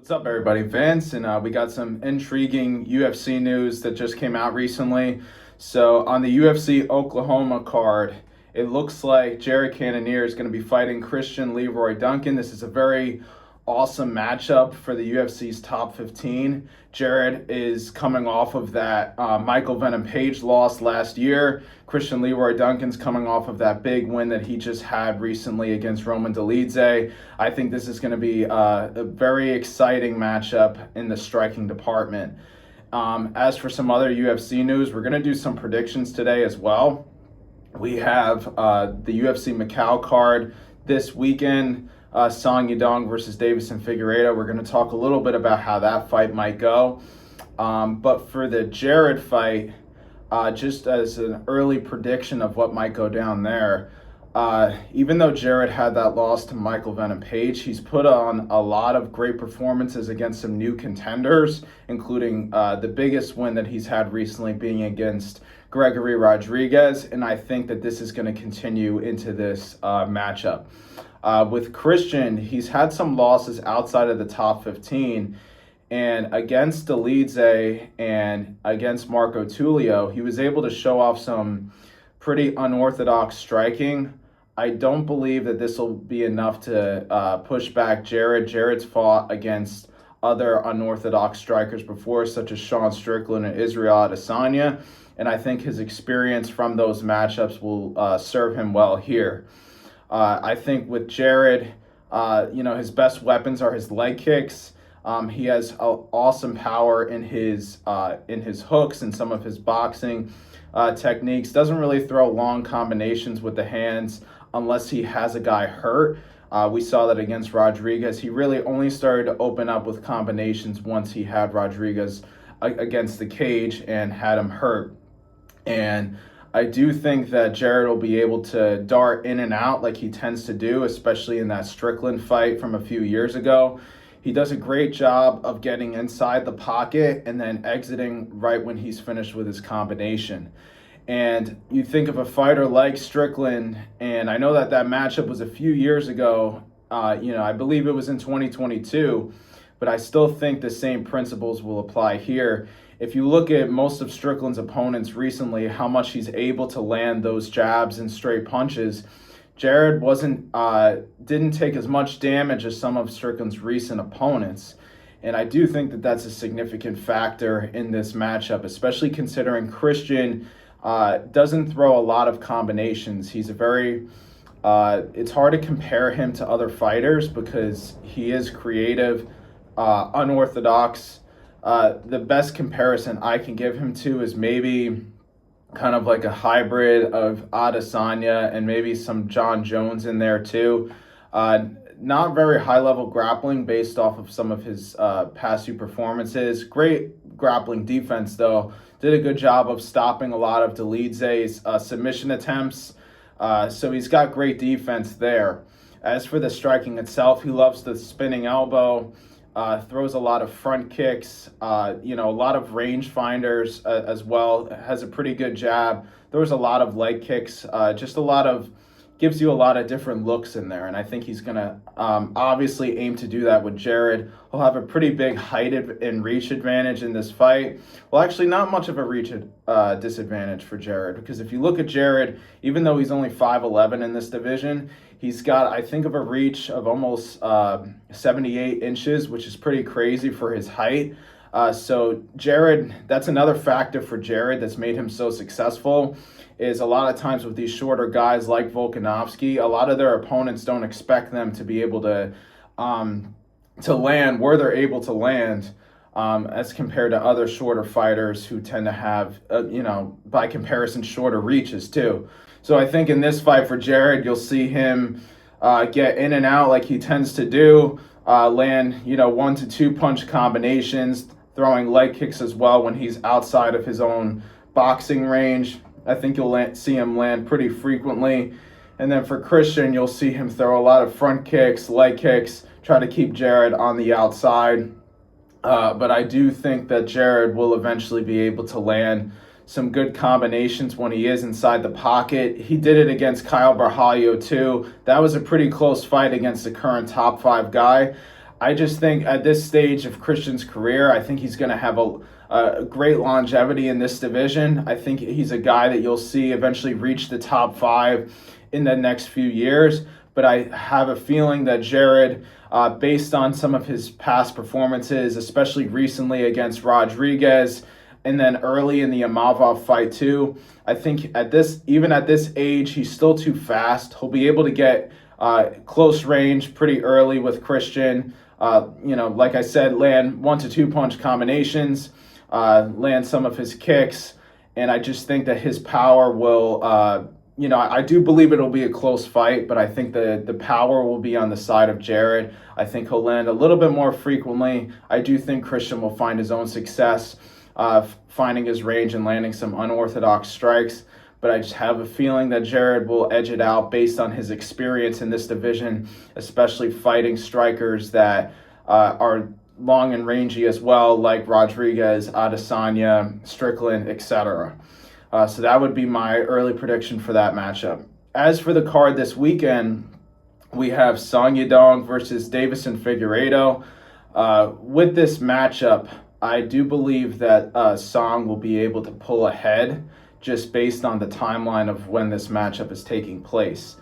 What's up, everybody? Vince, and we got some intriguing UFC news that just came out recently. So, on the UFC Oklahoma card, it looks like Jared Cannonier is going to be fighting Christian Leroy Duncan. This is a very awesome matchup for the UFC's top 15. Jared is coming off of that Michael Venom Page loss last year. Christian Leroy Duncan's coming off of that big win that he just had recently against Roman Dolidze. I think this is going to be a very exciting matchup in the striking department. As for some other UFC news, we're going to do some predictions today as well. We have the UFC Macau card this weekend. Song Yadong versus Davison Figueiredo. We're going to talk a little bit about how that fight might go. But for the Jared fight, just as an early prediction of what might go down there, even though Jared had that loss to Michael Venom Page, he's put on a lot of great performances against some new contenders, including the biggest win that he's had recently being against Gregory Rodriguez, and I think that this is going to continue into this matchup. With Christian, he's had some losses outside of the top 15, and against Dolidze and against Marco Tulio, he was able to show off some pretty unorthodox striking. I don't believe that this will be enough to push back Jared. Jared's fought against other unorthodox strikers before, such as Sean Strickland and Israel Adesanya, and I think his experience from those matchups will serve him well here. I think with Jared, his best weapons are his leg kicks. He has awesome power in his hooks and some of his boxing techniques. Doesn't really throw long combinations with the hands unless he has a guy hurt. We saw that against Rodriguez. He really only started to open up with combinations once he had Rodriguez against the cage and had him hurt. And I do think that Jared will be able to dart in and out like he tends to do, especially in that Strickland fight from a few years ago. He does a great job of getting inside the pocket and then exiting right when he's finished with his combination. And you think of a fighter like Strickland, and I know that matchup was a few years ago. I believe it was in 2022, but I still think the same principles will apply here. If you look at most of Strickland's opponents recently, how much he's able to land those jabs and straight punches, Jared didn't take as much damage as some of Strickland's recent opponents. And I do think that that's a significant factor in this matchup, especially considering Christian doesn't throw a lot of combinations. He's it's hard to compare him to other fighters because he is creative, unorthodox. The best comparison I can give him to is maybe kind of like a hybrid of Adesanya and maybe some John Jones in there too. Not very high-level grappling based off of some of his past few performances. Great grappling defense, though. Did a good job of stopping a lot of Dolidze's submission attempts. So he's got great defense there. As for the striking itself, he loves the spinning elbow. Throws a lot of front kicks, a lot of range finders as well. Has a pretty good jab. Throws a lot of leg kicks. Gives you a lot of different looks in there. And I think he's going to obviously aim to do that with Jared. He'll have a pretty big height and reach advantage in this fight. Well, actually, not much of a reach disadvantage for Jared, because if you look at Jared, even though he's only 5'11" in this division, he's got, I think, of a reach of almost 78 inches, which is pretty crazy for his height. So Jared, that's another factor for Jared that's made him so successful, is a lot of times with these shorter guys like Volkanovski, a lot of their opponents don't expect them to be able to land where they're able to land, as compared to other shorter fighters who tend to have, by comparison, shorter reaches too. So I think in this fight for Jared, you'll see him get in and out like he tends to do, land 1 to 2 punch combinations, throwing leg kicks as well when he's outside of his own boxing range. I think you'll see him land pretty frequently. And then for Christian, you'll see him throw a lot of front kicks, leg kicks, try to keep Jared on the outside. But I do think that Jared will eventually be able to land some good combinations when he is inside the pocket. He did it against Kyle Barhalio too. That was a pretty close fight against the current top 5 guy. I just think at this stage of Christian's career, I think he's going to have a great longevity in this division. I think he's a guy that you'll see eventually reach the top 5 in the next few years. But I have a feeling that Jared, based on some of his past performances, especially recently against Rodriguez, and then early in the Imavov fight too, I think even at this age, he's still too fast. He'll be able to get close range pretty early with Christian. Like I said, land 1 to 2 punch combinations, land some of his kicks, and I just think that his power will. I do believe it'll be a close fight, but I think the power will be on the side of Jared. I think he'll land a little bit more frequently. I do think Christian will find his own success, finding his range and landing some unorthodox strikes. But I just have a feeling that Jared will edge it out based on his experience in this division, especially fighting strikers that are long and rangy as well, like Rodriguez, Adesanya, Strickland, etc. So that would be my early prediction for that matchup. As for the card this weekend, we have Song Yadong versus Davison Figueiredo. With this matchup, I do believe that Song will be able to pull ahead just based on the timeline of when this matchup is taking place.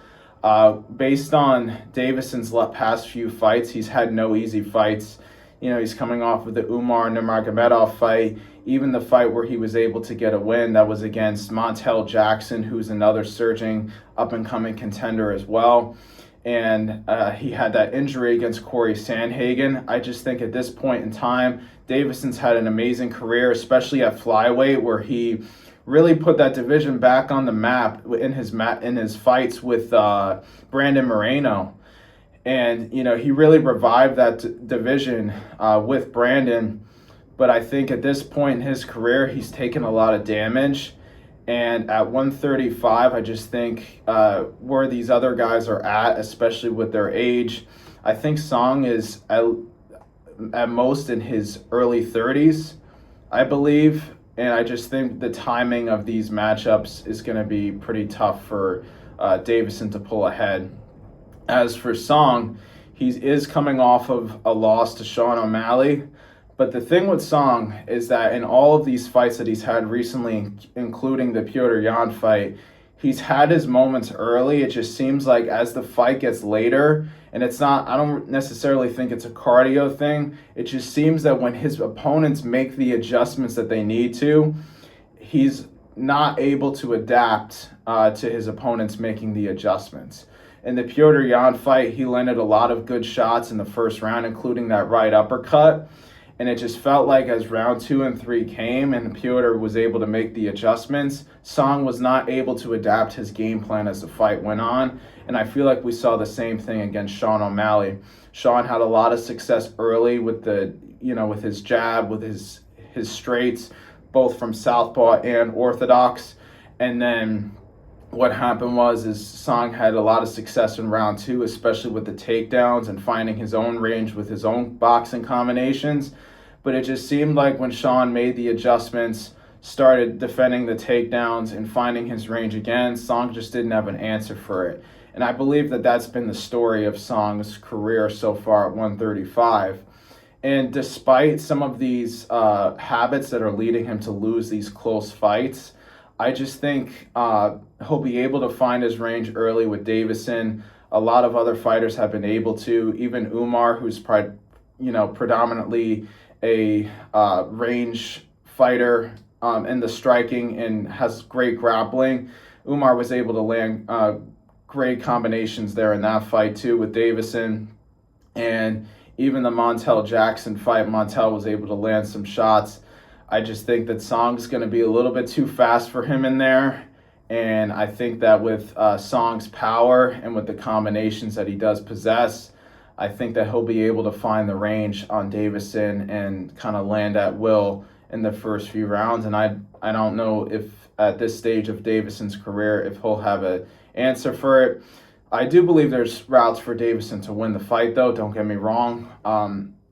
Based on Davison's past few fights, he's had no easy fights. He's coming off of the Umar Nurmagomedov fight, even the fight where he was able to get a win that was against Montel Jackson, who's another surging up-and-coming contender as well. And he had that injury against Corey Sandhagen. I just think at this point in time, Davison's had an amazing career, especially at flyweight, where he really put that division back on the map in his fights with Brandon Moreno. And, he really revived that division with Brandon. But I think at this point in his career, he's taken a lot of damage. And at 135, I just think where these other guys are at, especially with their age, I think Song is at most in his early 30s, I believe. And I just think the timing of these matchups is going to be pretty tough for Davison to pull ahead. As for Song, he is coming off of a loss to Sean O'Malley. But the thing with Song is that in all of these fights that he's had recently, including the Petr Yan fight, he's had his moments early. It just seems like as the fight gets later, and I don't necessarily think it's a cardio thing. It just seems that when his opponents make the adjustments that they need to, he's not able to adapt to his opponents making the adjustments. In the Petr Yan fight, he landed a lot of good shots in the first round, including that right uppercut. And it just felt like as round 2 and 3 came and Petr was able to make the adjustments, Song was not able to adapt his game plan as the fight went on. And I feel like we saw the same thing against Sean O'Malley. Sean had a lot of success early with with his jab, with his straights, both from southpaw and orthodox. And then what happened is Song had a lot of success in round 2, especially with the takedowns and finding his own range with his own boxing combinations. But it just seemed like when Sean made the adjustments, started defending the takedowns and finding his range again, Song just didn't have an answer for it. And I believe that that's been the story of Song's career so far at 135. And despite some of these habits that are leading him to lose these close fights, I just think he'll be able to find his range early with Davison. A lot of other fighters have been able to. Even Umar, who's predominantly a range fighter in the striking and has great grappling. Umar was able to land great combinations there in that fight too with Davison. And even the Montel Jackson fight, Montel was able to land some shots. I just think that Song's going to be a little bit too fast for him in there. And I think that with Song's power and with the combinations that he does possess, I think that he'll be able to find the range on Davison and kind of land at will in the first few rounds. And I don't know if at this stage of Davison's career, if he'll have an answer for it. I do believe there's routes for Davison to win the fight, though. Don't get me wrong.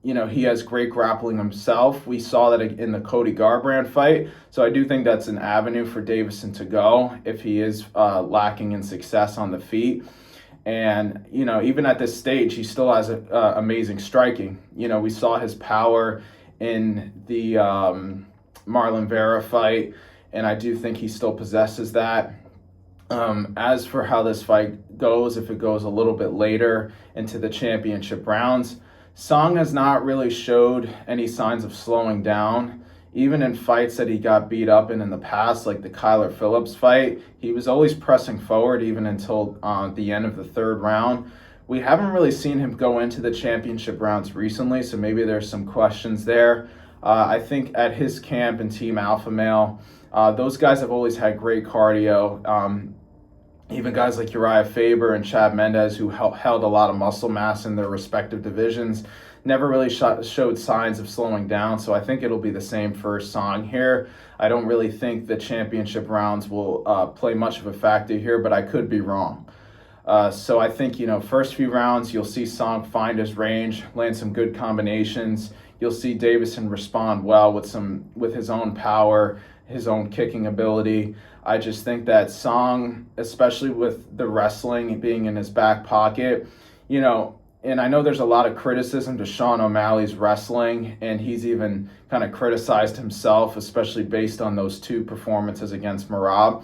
He has great grappling himself. We saw that in the Cody Garbrandt fight. So I do think that's an avenue for Davison to go if he is lacking in success on the feet. And, even at this stage, he still has amazing striking. We saw his power in the Marlon Vera fight, and I do think he still possesses that. As for how this fight goes, if it goes a little bit later into the championship rounds, Song has not really showed any signs of slowing down. Even in fights that he got beat up in the past, like the Kyler Phillips fight, he was always pressing forward even until the end of the third round. We haven't really seen him go into the championship rounds recently, so maybe there's some questions there. I think at his camp and Team Alpha Male, those guys have always had great cardio. Even guys like Uriah Faber and Chad Mendez, who held a lot of muscle mass in their respective divisions, never really showed signs of slowing down. So I think it'll be the same for Song here. I don't really think the championship rounds will play much of a factor here, but I could be wrong. So I think, first few rounds, you'll see Song find his range, land some good combinations. You'll see Davison respond well with his own power, his own kicking ability. I just think that Song, especially with the wrestling being in his back pocket, and I know there's a lot of criticism to Sean O'Malley's wrestling, and he's even kind of criticized himself, especially based on those two performances against Merab.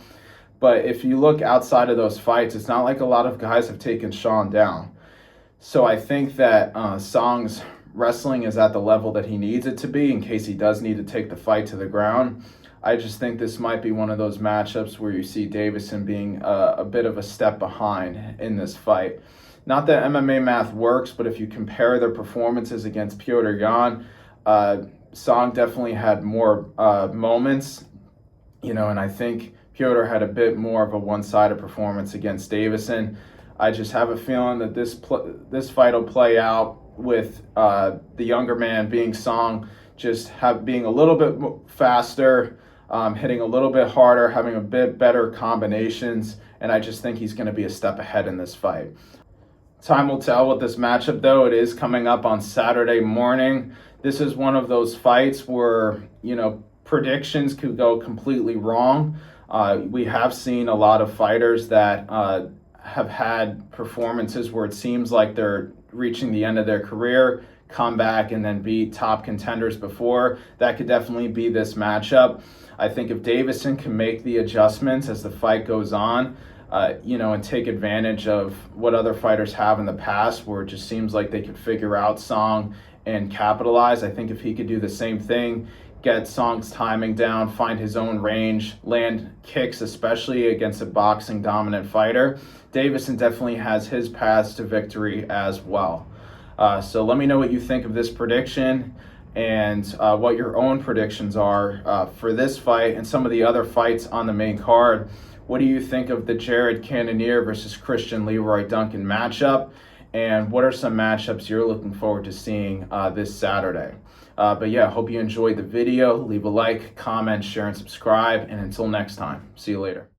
But if you look outside of those fights, it's not like a lot of guys have taken Sean down. So I think that Song's wrestling is at the level that he needs it to be in case he does need to take the fight to the ground. I just think this might be one of those matchups where you see Davison being a bit of a step behind in this fight. Not that MMA math works, but if you compare their performances against Petr Yan, Song definitely had more moments, and I think Petr had a bit more of a one-sided performance against Davison. I just have a feeling that this fight will play out with the younger man being Song, just being a little bit faster, hitting a little bit harder, having a bit better combinations, and I just think he's going to be a step ahead in this fight. Time will tell with this matchup, though. It is coming up on Saturday morning. This is one of those fights where, predictions could go completely wrong. We have seen a lot of fighters that have had performances where it seems like they're reaching the end of their career, come back and then beat top contenders before. That could definitely be this matchup. I think if Davison can make the adjustments as the fight goes on, and take advantage of what other fighters have in the past where it just seems like they could figure out Song and capitalize. I think if he could do the same thing, get Song's timing down, find his own range, land kicks, especially against a boxing dominant fighter, Davison definitely has his paths to victory as well. So let me know what you think of this prediction and what your own predictions are for this fight and some of the other fights on the main card. What do you think of the Jared Cannonier versus Christian Leroy Duncan matchup? And what are some matchups you're looking forward to seeing this Saturday? But yeah, hope you enjoyed the video. Leave a like, comment, share, and subscribe. And until next time, see you later.